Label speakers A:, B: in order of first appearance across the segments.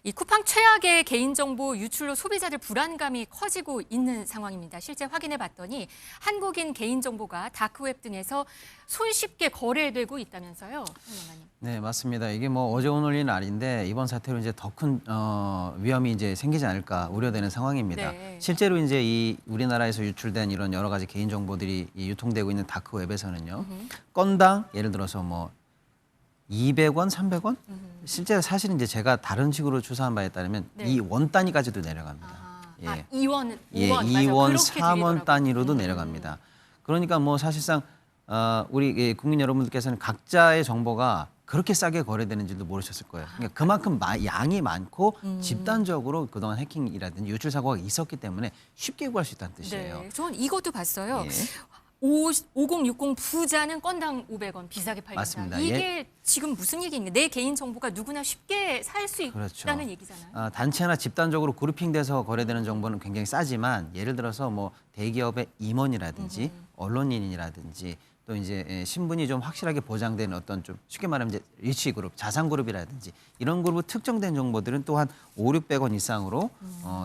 A: 이 쿠팡 최악의 개인정보 유출로 소비자들 불안감이 커지고 있는 상황입니다. 실제 확인해 봤더니 한국인 개인정보가 다크웹 등에서 손쉽게 거래되고 있다면서요, 설명가님.
B: 네, 맞습니다. 이게 뭐 어제 오늘 일은 아닌데 이번 사태로 이제 더 큰 위험이 이제 생기지 않을까 우려되는 상황입니다.
A: 네.
B: 실제로 이제 이 우리나라에서 유출된 이런 여러 가지 개인 정보들이 유통되고 있는 다크웹에서는요, 건당 예를 들어서 뭐 200원, 300원? 실제 사실은 이제 제가 다른 식으로 추사한 바에 따르면
A: 네.
B: 이 원 단위까지도 내려갑니다.
A: 아, 2원, 5원,
B: 예,
A: 맞아요.
B: 2원,
A: 그렇게
B: 3원
A: 되더라고요.
B: 단위로도 내려갑니다. 그러니까 뭐 사실상 우리 국민 여러분들께서는 각자의 정보가 그렇게 싸게 거래되는지도 모르셨을 거예요. 그러니까 그만큼 양이 많고 집단적으로 그동안 해킹이라든지 유출 사고가 있었기 때문에 쉽게 구할 수 있다는 뜻이에요.
A: 네, 전 이것도 봤어요.
B: 예.
A: 5060 부자는 건당 500원 비싸게 팔린다.
B: 맞습니다.
A: 이게 지금 무슨 얘기인가? 내 개인 정보가 누구나 쉽게 살 수
B: 그렇죠.
A: 있다는 얘기잖아요.
B: 단체나 집단적으로 그룹핑돼서 거래되는 정보는 굉장히 싸지만 예를 들어서 뭐 대기업의 임원이라든지 언론인이라든지 또 이제 신분이 좀 확실하게 보장된 어떤 좀 쉽게 말하면 이제 리치 그룹, 자산 그룹이라든지 이런 그룹 특정된 정보들은 또한 500~600원 이상으로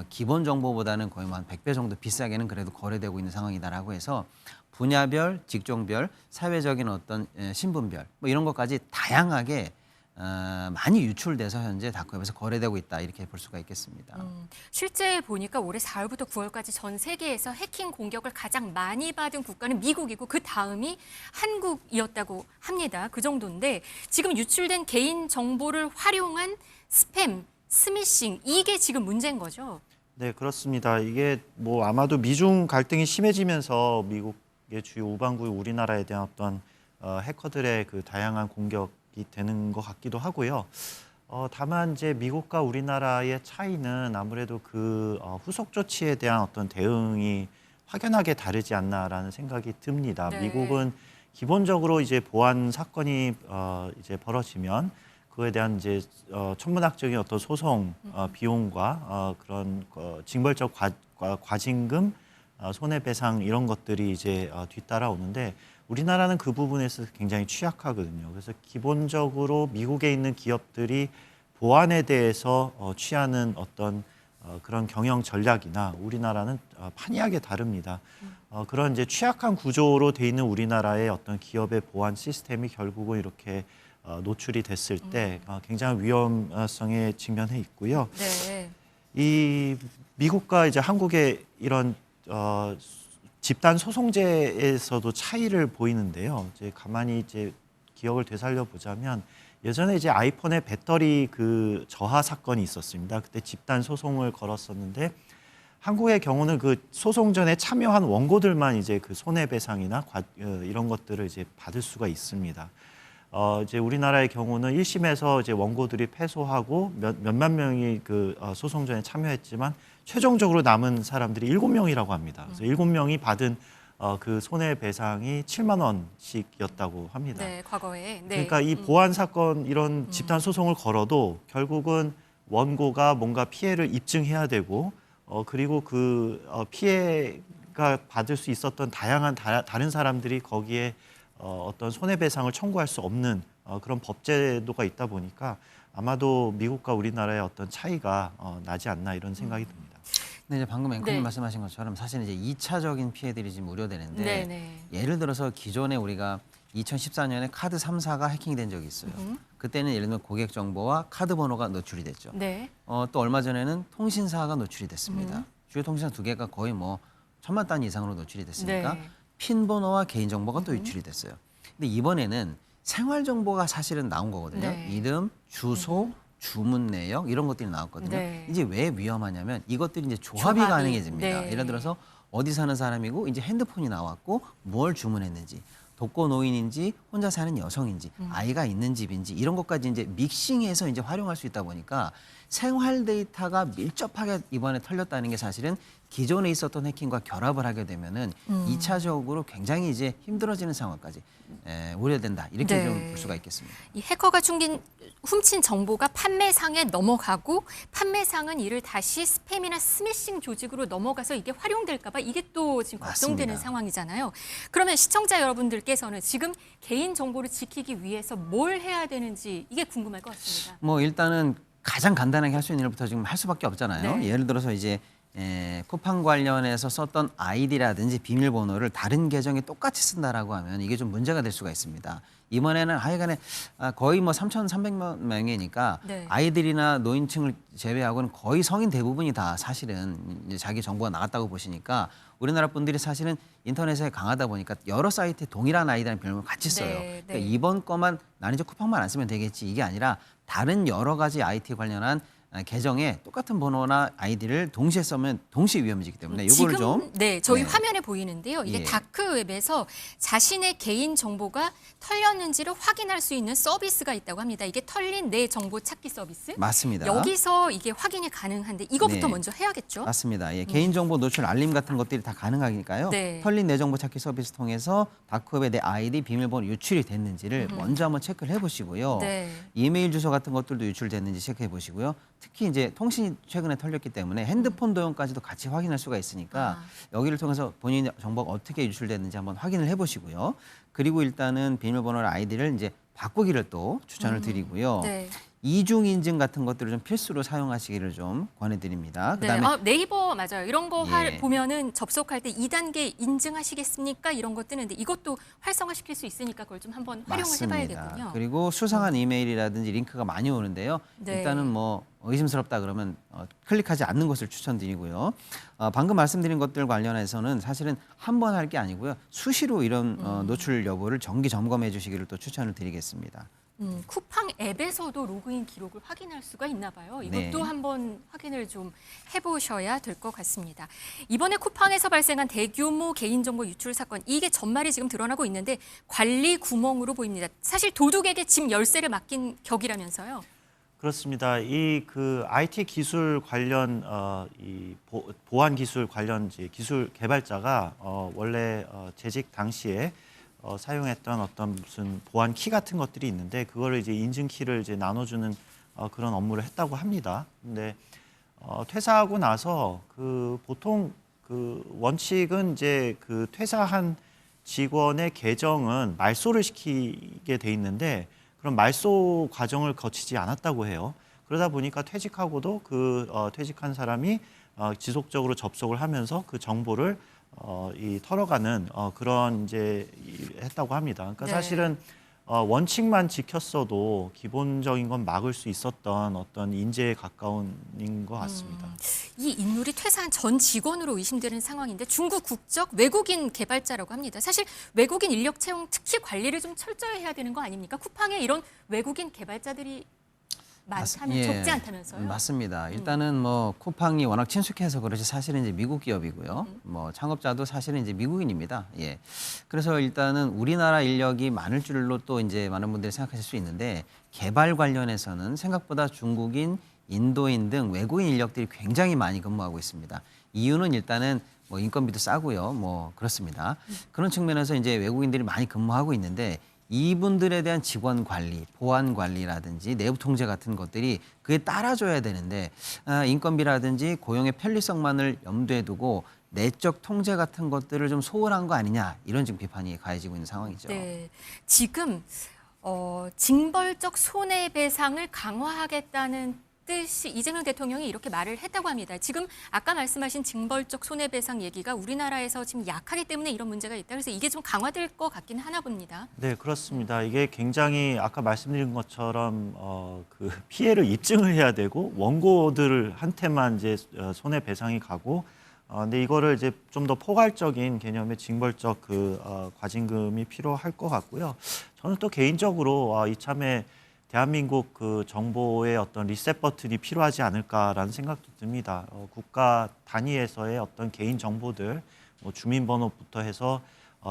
B: 기본 정보보다는 거의 한 100배 정도 비싸게는 그래도 거래되고 있는 상황이다라고 해서 분야별, 직종별, 사회적인 어떤 신분별 뭐 이런 것까지 다양하게 많이 유출돼서 현재 다크웹에서 거래되고 있다 이렇게 볼 수가 있겠습니다.
A: 실제 보니까 올해 4월부터 9월까지 전 세계에서 해킹 공격을 가장 많이 받은 국가는 미국이고 그 다음이 한국이었다고 합니다. 그 정도인데 지금 유출된 개인 정보를 활용한 스팸, 스미싱 이게 지금 문제인 거죠?
C: 네, 그렇습니다. 이게 뭐 아마도 미중 갈등이 심해지면서 미국의 주요 우방국이 우리나라에 대한 어떤 해커들의 그 다양한 공격이 되는 것 같기도 하고요. 다만 이제 미국과 우리나라의 차이는 아무래도 그 후속 조치에 대한 어떤 대응이 확연하게 다르지 않나라는 생각이 듭니다.
A: 네.
C: 미국은 기본적으로 이제 보안 사건이 이제 벌어지면 그에 대한 이제 천문학적인 어떤 소송 비용과 그런 징벌적 과징금, 손해배상 이런 것들이 이제 뒤따라 오는데 우리나라는 그 부분에서 굉장히 취약하거든요. 그래서 기본적으로 미국에 있는 기업들이 보안에 대해서 취하는 어떤 그런 경영 전략이나 우리나라는 판이하게 다릅니다. 그런 이제 취약한 구조로 돼 있는 우리나라의 어떤 기업의 보안 시스템이 결국은 이렇게 노출이 됐을 때 굉장히 위험성에 직면해 있고요.
A: 네.
C: 이 미국과 이제 한국의 이런 집단 소송제에서도 차이를 보이는데요. 이제 가만히 이제 기억을 되살려 보자면 예전에 이제 아이폰의 배터리 그 저하 사건이 있었습니다. 그때 집단 소송을 걸었었는데 한국의 경우는 그 소송전에 참여한 원고들만 이제 그 손해배상이나 이런 것들을 이제 받을 수가 있습니다. 이제 우리나라의 경우는 1심에서 이제 원고들이 패소하고 몇만 명이 그 소송전에 참여했지만 최종적으로 남은 사람들이 7명이라고 합니다. 그래서 7명이 받은 그 손해배상이 7만 원씩이었다고 합니다.
A: 네, 과거에. 네.
C: 그러니까 이 보안 사건 이런 집단 소송을 걸어도 결국은 원고가 뭔가 피해를 입증해야 되고 그리고 그 피해가 받을 수 있었던 다양한 다른 사람들이 거기에 어떤 손해배상을 청구할 수 없는 그런 법제도가 있다 보니까 아마도 미국과 우리나라의 어떤 차이가 나지 않나 이런 생각이 듭니다.
B: 근데 이제 방금 앵커님
A: 네.
B: 말씀하신 것처럼 사실 이제 2차적인 피해들이 지금 우려되는데
A: 네네.
B: 예를 들어서 기존에 우리가 2014년에 카드 3사가 해킹된 적이 있어요. 그때는 예를 들면 고객 정보와 카드 번호가 노출이 됐죠.
A: 네.
B: 또 얼마 전에는 통신사가 노출이 됐습니다. 주요 통신사 2개가 거의 뭐 1000만 단위 이상으로 노출이 됐으니까
A: 네.
B: 핀 번호와 개인 정보가 또 유출이 됐어요. 근데 이번에는 생활 정보가 사실은 나온 거거든요.
A: 네.
B: 이름, 주소, 주문 내역 이런 것들이 나왔거든요.
A: 네.
B: 이제 왜 위험하냐면 이것들이 이제 조합이 가능해집니다.
A: 네.
B: 예를 들어서 어디 사는 사람이고 이제 핸드폰이 나왔고 뭘 주문했는지 독거 노인인지 혼자 사는 여성인지 아이가 있는 집인지 이런 것까지 이제 믹싱해서 이제 활용할 수 있다 보니까 생활 데이터가 밀접하게 이번에 털렸다는 게 사실은 기존에 있었던 해킹과 결합을 하게 되면은 2차적으로 굉장히 이제 힘들어지는 상황까지 우려된다 이렇게
A: 네.
B: 좀 볼 수가 있겠습니다.
A: 이 해커가 훔친 정보가 판매상에 넘어가고 판매상은 이를 다시 스팸이나 스미싱 조직으로 넘어가서 이게 활용될까 봐 이게 또 지금 걱정되는
B: 맞습니다.
A: 상황이잖아요. 그러면 시청자 여러분들께서는 지금 개인 정보를 지키기 위해서 뭘 해야 되는지 이게 궁금할 것 같습니다.
B: 뭐 일단은 가장 간단하게 할 수 있는 일부터 지금 할 수밖에 없잖아요.
A: 네.
B: 예를 들어서 이제 쿠팡 관련해서 썼던 아이디라든지 비밀번호를 다른 계정에 똑같이 쓴다라고 하면 이게 좀 문제가 될 수가 있습니다. 이번에는 하여간에 거의 뭐 3,300만 명이니까
A: 네.
B: 아이들이나 노인층을 제외하고는 거의 성인 대부분이 다 사실은 이제 자기 정보가 나갔다고 보시니까 우리나라 분들이 사실은 인터넷에 강하다 보니까 여러 사이트에 동일한 아이디라는 비밀번호 같이 써요.
A: 네,
B: 그러니까
A: 네.
B: 이번 거만 나는 이제 쿠팡만 안 쓰면 되겠지 이게 아니라 다른 여러 가지 IT 관련한 계정에 똑같은 번호나 아이디를 동시에 쓰면 동시에 위험해지기 때문에 이거를
A: 지금
B: 좀
A: 네, 저희
B: 네.
A: 화면에 보이는데요. 이게
B: 예.
A: 다크웹에서 자신의 개인 정보가 털렸는지를 확인할 수 있는 서비스가 있다고 합니다. 이게 털린 내 정보 찾기 서비스.
B: 맞습니다.
A: 여기서 이게 확인이 가능한데 이거부터
B: 네.
A: 먼저 해야겠죠.
B: 맞습니다. 예, 개인정보 노출 알림 같은 것들이 다 가능하니까요.
A: 네.
B: 털린 내 정보 찾기 서비스 통해서 다크웹에 내 아이디, 비밀번호 유출이 됐는지를 먼저 한번 체크를 해보시고요.
A: 네.
B: 이메일 주소 같은 것들도 유출됐는지 체크해 보시고요. 특히 이제 통신이 최근에 털렸기 때문에 핸드폰 도용까지도 같이 확인할 수가 있으니까 여기를 통해서 본인의 정보가 어떻게 유출됐는지 한번 확인을 해보시고요. 그리고 일단은 비밀번호나 아이디를 이제 바꾸기를 또 추천을 드리고요.
A: 네.
B: 이중 인증 같은 것들을 좀 필수로 사용하시기를 좀 권해드립니다.
A: 네.
B: 그다음에
A: 네이버 맞아요. 이런 거
B: 예.
A: 보면은 접속할 때 2단계 인증하시겠습니까? 이런 거 뜨는데 이것도 활성화시킬 수 있으니까 그걸 좀 한번 활용을
B: 맞습니다.
A: 해봐야겠군요.
B: 그리고 수상한 이메일이라든지 링크가 많이 오는데요.
A: 네.
B: 일단은 뭐 의심스럽다 그러면 클릭하지 않는 것을 추천드리고요. 방금 말씀드린 것들 관련해서는 사실은 한 번 할 게 아니고요. 수시로 이런 노출 여부를 정기 점검해 주시기를 또 추천을 드리겠습니다.
A: 쿠팡 앱에서도 로그인 기록을 확인할 수가 있나 봐요. 이것도
B: 네.
A: 한번 확인을 좀 해보셔야 될 것 같습니다. 이번에 쿠팡에서 발생한 대규모 개인정보 유출 사건, 이게 전말이 지금 드러나고 있는데 관리 구멍으로 보입니다. 사실 도둑에게 집 열쇠를 맡긴 격이라면서요.
C: 그렇습니다. 이 그 IT 기술 관련 보안 기술 관련 기술 개발자가 원래 재직 당시에 사용했던 어떤 무슨 보안 키 같은 것들이 있는데 그거를 이제 인증 키를 이제 나눠주는 그런 업무를 했다고 합니다. 근데 퇴사하고 나서 그 보통 그 원칙은 이제 그 퇴사한 직원의 계정은 말소를 시키게 돼 있는데 그런 말소 과정을 거치지 않았다고 해요. 그러다 보니까 퇴직하고도 그 퇴직한 사람이 지속적으로 접속을 하면서 그 정보를 털어가는 그런 이제 했다고 합니다. 그러니까
A: 네.
C: 사실은 원칙만 지켰어도 기본적인 건 막을 수 있었던 어떤 인재에 가까운 것 같습니다.
A: 이 인물이 퇴사한 전 직원으로 의심되는 상황인데 중국 국적 외국인 개발자라고 합니다. 사실 외국인 인력 채용 특히 관리를 좀 철저히 해야 되는 거 아닙니까? 쿠팡에 이런 외국인 개발자들이 많다면
B: 예,
A: 적지 않다면서요?
B: 맞습니다. 일단은 뭐 쿠팡이 워낙 친숙해서 그렇지 사실은 이제 미국 기업이고요. 뭐 창업자도 사실은 이제 미국인입니다. 예. 그래서 일단은 우리나라 인력이 많을 줄로 또 이제 많은 분들이 생각하실 수 있는데 개발 관련해서는 생각보다 중국인, 인도인 등 외국인 인력들이 굉장히 많이 근무하고 있습니다. 이유는 일단은 뭐 인건비도 싸고요. 뭐 그렇습니다. 그런 측면에서 이제 외국인들이 많이 근무하고 있는데 이분들에 대한 직원 관리, 보안 관리라든지 내부 통제 같은 것들이 그에 따라줘야 되는데 인건비라든지 고용의 편리성만을 염두에 두고 내적 통제 같은 것들을 좀 소홀한 거 아니냐 이런 지금 비판이 가해지고 있는 상황이죠.
A: 네, 지금 징벌적 손해배상을 강화하겠다는 뜻이 이재명 대통령이 이렇게 말을 했다고 합니다. 지금 아까 말씀하신 징벌적 손해배상 얘기가 우리나라에서 지금 약하기 때문에 이런 문제가 있다. 그래서 이게 좀 강화될 것 같긴 하나 봅니다.
C: 네, 그렇습니다. 이게 굉장히 아까 말씀드린 것처럼 그 피해를 입증을 해야 되고 원고들한테만 이제 손해배상이 가고 근데 이거를 이제 좀 더 포괄적인 개념의 징벌적 과징금이 필요할 것 같고요. 저는 또 개인적으로 이참에 대한민국 그 정보의 어떤 리셋 버튼이 필요하지 않을까라는 생각도 듭니다. 국가 단위에서의 어떤 개인 정보들, 뭐 주민번호부터 해서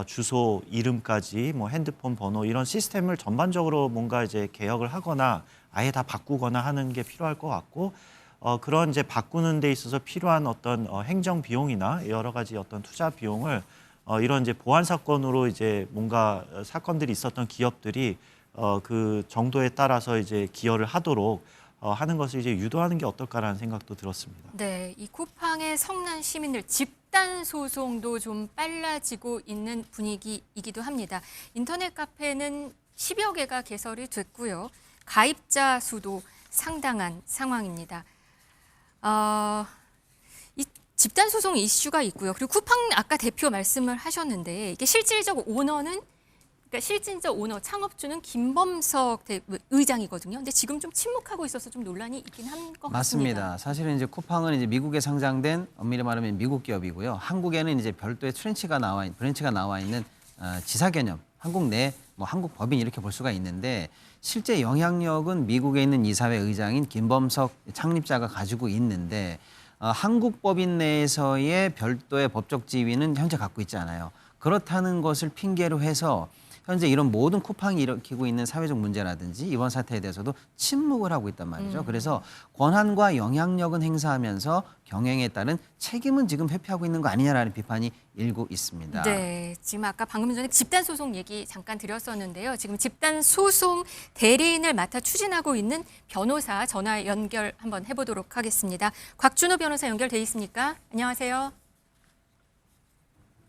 C: 주소, 이름까지, 뭐 핸드폰 번호 이런 시스템을 전반적으로 뭔가 이제 개혁을 하거나 아예 다 바꾸거나 하는 게 필요할 것 같고. 그런 이제 바꾸는 데 있어서 필요한 어떤 행정 비용이나 여러 가지 어떤 투자 비용을 이런 이제 보안 사건으로 이제 뭔가 사건들이 있었던 기업들이 그 정도에 따라서 이제 기여를 하도록 하는 것을 이제 유도하는 게 어떨까라는 생각도 들었습니다.
A: 네, 이 쿠팡의 성난 시민들 집단 소송도 좀 빨라지고 있는 분위기이기도 합니다. 인터넷 카페는 10여 개가 개설이 됐고요. 가입자 수도 상당한 상황입니다. 이 집단 소송 이슈가 있고요. 그리고 쿠팡 아까 대표 말씀을 하셨는데 이게 실질적 오너는 그러니까 실질적 오너 창업주는 김범석 의장이거든요. 근데 지금 좀 침묵하고 있어서 좀 논란이 있긴 한 것 같습니다.
B: 맞습니다. 사실은 이제 쿠팡은 이제 미국에 상장된 엄밀히 말하면 미국 기업이고요. 한국에는 이제 별도의 브랜치가 나와 있는 지사 개념, 한국 내 뭐 한국 법인 이렇게 볼 수가 있는데 실제 영향력은 미국에 있는 이사회 의장인 김범석 창립자가 가지고 있는데 한국 법인 내에서의 별도의 법적 지위는 현재 갖고 있지 않아요. 그렇다는 것을 핑계로 해서 현재 이런 모든 쿠팡이 일으키고 있는 사회적 문제라든지 이번 사태에 대해서도 침묵을 하고 있단 말이죠. 그래서 권한과 영향력은 행사하면서 경영에 따른 책임은 지금 회피하고 있는 거 아니냐라는 비판이 일고 있습니다.
A: 네, 지금 아까 방금 전에 집단 소송 얘기 잠깐 드렸었는데요. 지금 집단 소송 대리인을 맡아 추진하고 있는 변호사 전화 연결 한번 해보도록 하겠습니다. 곽준호 변호사 연결돼 있습니까? 안녕하세요.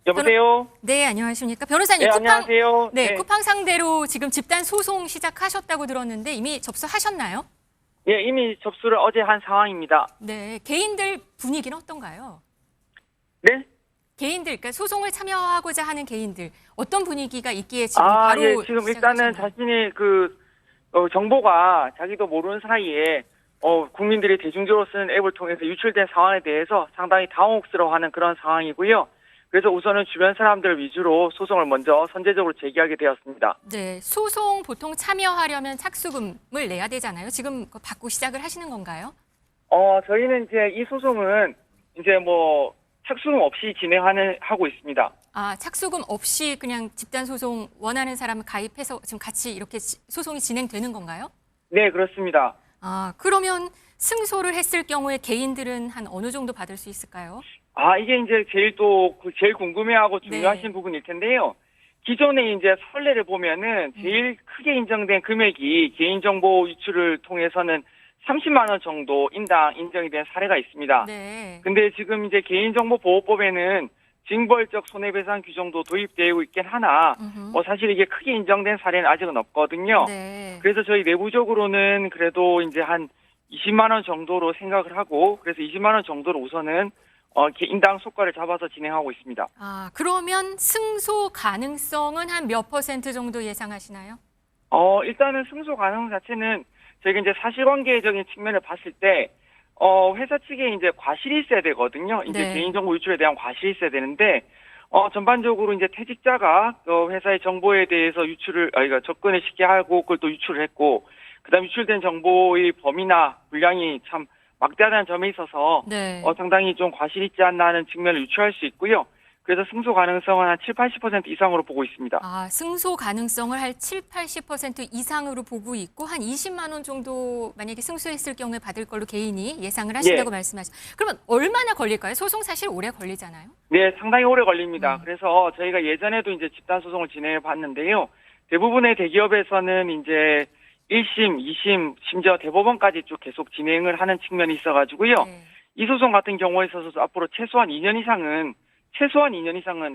D: 여보세요?
A: 네, 안녕하십니까? 변호사님,
D: 네,
A: 쿠팡,
D: 안녕하세요.
A: 네,
D: 네.
A: 쿠팡 상대로 지금 집단 소송 시작하셨다고 들었는데 이미 접수하셨나요?
D: 예, 이미 접수를 어제 한 상황입니다.
A: 네, 개인들 분위기는 어떤가요?
D: 네?
A: 개인들, 그러니까 소송을 참여하고자 하는 개인들 어떤 분위기가 있기에 지금 바로
D: 예, 지금 일단은
A: 시작하셨나요?
D: 자신의 정보가 자기도 모르는 사이에 국민들이 대중적으로 쓰는 앱을 통해서 유출된 상황에 대해서 상당히 당혹스러워하는 그런 상황이고요. 그래서 우선은 주변 사람들 위주로 소송을 먼저 선제적으로 제기하게 되었습니다.
A: 네, 소송 보통 참여하려면 착수금을 내야 되잖아요. 지금 그거 받고 시작을 하시는 건가요?
D: 저희는 이제 이 소송은 이제 뭐 착수금 없이 하고 있습니다.
A: 아, 착수금 없이 그냥 집단 소송 원하는 사람을 가입해서 지금 같이 이렇게 소송이 진행되는 건가요?
D: 네, 그렇습니다.
A: 아, 그러면 승소를 했을 경우에 개인들은 한 어느 정도 받을 수 있을까요?
D: 이게 이제 제일 궁금해하고 중요하신
A: 네.
D: 부분일 텐데요. 기존에 이제 선례를 보면은 제일 크게 인정된 금액이 개인정보 유출을 통해서는 30만 원 정도 인정이 된 사례가 있습니다.
A: 네.
D: 근데 지금 이제 개인정보보호법에는 징벌적 손해배상 규정도 도입되고 있긴 하나, 사실 이게 크게 인정된 사례는 아직은 없거든요.
A: 네.
D: 그래서 저희 내부적으로는 그래도 이제 한 20만 원 정도로 생각을 하고, 그래서 20만 원 정도로 우선은 인당 속가를 잡아서 진행하고 있습니다.
A: 아, 그러면 승소 가능성은 한 몇 % 정도 예상하시나요?
D: 일단은 승소 가능 자체는 저희가 이제 사실관계적인 측면을 봤을 때, 회사 측에 이제 과실이 있어야 되거든요. 이제
A: 네.
D: 개인정보 유출에 대한 과실이 있어야 되는데, 전반적으로 이제 퇴직자가 회사의 정보에 대해서 그러니까 접근을 쉽게 하고 그걸 또 유출을 했고, 그다음 유출된 정보의 범위나 분량이 참 막대하다는 점에 있어서
A: 네.
D: 상당히 좀 과실이 있지 않나 하는 측면을 유추할 수 있고요. 그래서 승소 가능성은 한 7, 80% 이상으로 보고 있습니다.
A: 아, 승소 가능성을 한 7, 80% 이상으로 보고 있고 한 20만 원 정도 만약에 승소했을 경우에 받을 걸로 개인이 예상을 하신다고 말씀하셨어요. 그러면 얼마나 걸릴까요? 소송 사실 오래 걸리잖아요.
D: 네, 상당히 오래 걸립니다. 그래서 저희가 예전에도 이제 집단 소송을 진행해 봤는데요. 대부분의 대기업에서는 이제 1심, 2심, 심지어 대법원까지 쭉 계속 진행을 하는 측면이 있어가지고요.
A: 네.
D: 이 소송 같은 경우에 있어서 앞으로 최소한 2년 이상은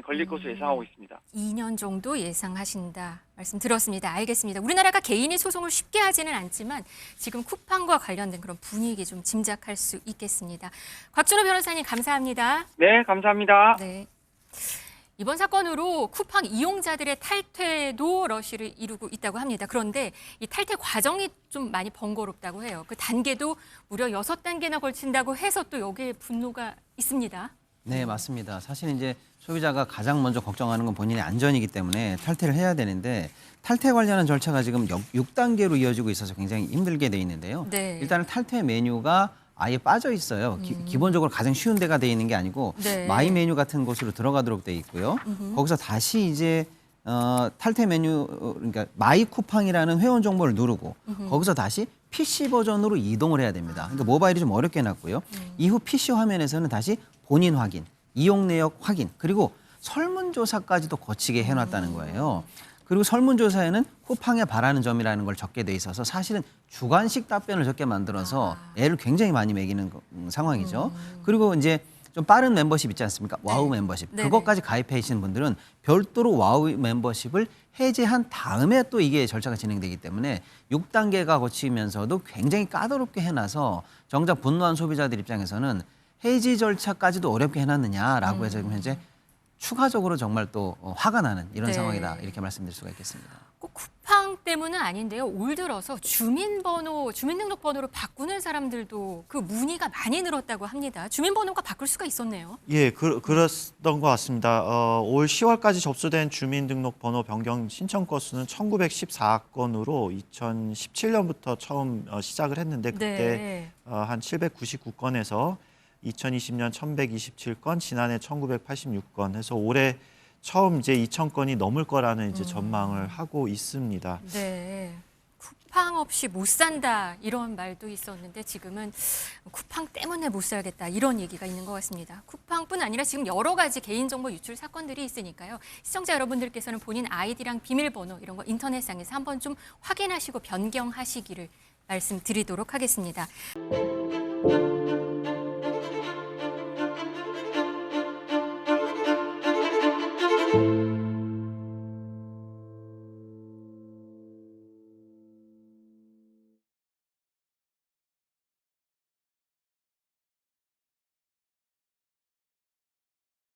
D: 걸릴 것으로 예상하고 있습니다.
A: 2년 정도 예상하신다 말씀 들었습니다. 알겠습니다. 우리나라가 개인이 소송을 쉽게 하지는 않지만 지금 쿠팡과 관련된 그런 분위기 좀 짐작할 수 있겠습니다. 곽준호 변호사님 감사합니다.
D: 네, 감사합니다.
A: 네. 이번 사건으로 쿠팡 이용자들의 탈퇴도 러쉬를 이루고 있다고 합니다. 그런데 이 탈퇴 과정이 좀 많이 번거롭다고 해요. 그 단계도 무려 6단계나 걸친다고 해서 또 여기에 분노가 있습니다.
B: 네, 맞습니다. 사실 이제 소비자가 가장 먼저 걱정하는 건 본인의 안전이기 때문에 탈퇴를 해야 되는데 탈퇴 관련한 절차가 지금 6단계로 이어지고 있어서 굉장히 힘들게 돼 있는데요.
A: 네.
B: 일단은 탈퇴 메뉴가 아예 빠져 있어요. 기본적으로 가장 쉬운 데가 돼 있는 게 아니고
A: 네.
B: 마이 메뉴 같은 곳으로 들어가도록 돼 있고요. 거기서 다시 이제 탈퇴 메뉴 그러니까 마이 쿠팡이라는 회원 정보를 누르고 거기서 다시 PC 버전으로 이동을 해야 됩니다. 그러니까 모바일이 좀 어렵게 해놨고요. 이후 PC 화면에서는 다시 본인 확인, 이용 내역 확인, 그리고 설문조사까지도 거치게 해놨다는 거예요. 그리고 설문조사에는 쿠팡에 바라는 점이라는 걸 적게 돼 있어서 사실은 주관식 답변을 적게 만들어서 애를 굉장히 많이 매기는 상황이죠. 그리고 이제 좀 빠른 멤버십 있지 않습니까? 와우
A: 네.
B: 멤버십.
A: 네네.
B: 그것까지 가입하신 분들은 별도로 와우 멤버십을 해제한 다음에 또 이게 절차가 진행되기 때문에 6단계가 거치면서도 굉장히 까다롭게 해놔서 정작 분노한 소비자들 입장에서는 해지 절차까지도 어렵게 해놨느냐라고 해서 지금 현재 추가적으로 정말 또 화가 나는 이런
A: 네.
B: 상황이다 이렇게 말씀드릴 수가 있겠습니다.
A: 꼭 쿠팡 때문은 아닌데요. 올 들어서 주민등록번호로 바꾸는 사람들도 그 문의가 많이 늘었다고 합니다. 주민번호가 바꿀 수가 있었네요.
C: 예, 그랬던 것 같습니다. 올 10월까지 접수된 주민등록번호 변경 신청 건수는 1914건으로 2017년부터 처음 시작을 했는데 그때 한 799건에서 2020년 1127건, 지난해 1986건 해서 올해 처음 이제 2,000건이 넘을 거라는 이제 전망을 하고 있습니다.
A: 네. 쿠팡 없이 못 산다 이런 말도 있었는데 지금은 쿠팡 때문에 못 살겠다 이런 얘기가 있는 것 같습니다. 쿠팡뿐 아니라 지금 여러 가지 개인정보 유출 사건들이 있으니까요. 시청자 여러분들께서는 본인 아이디랑 비밀번호 이런 거 인터넷상에서 한번 좀 확인하시고 변경하시기를 말씀드리도록 하겠습니다.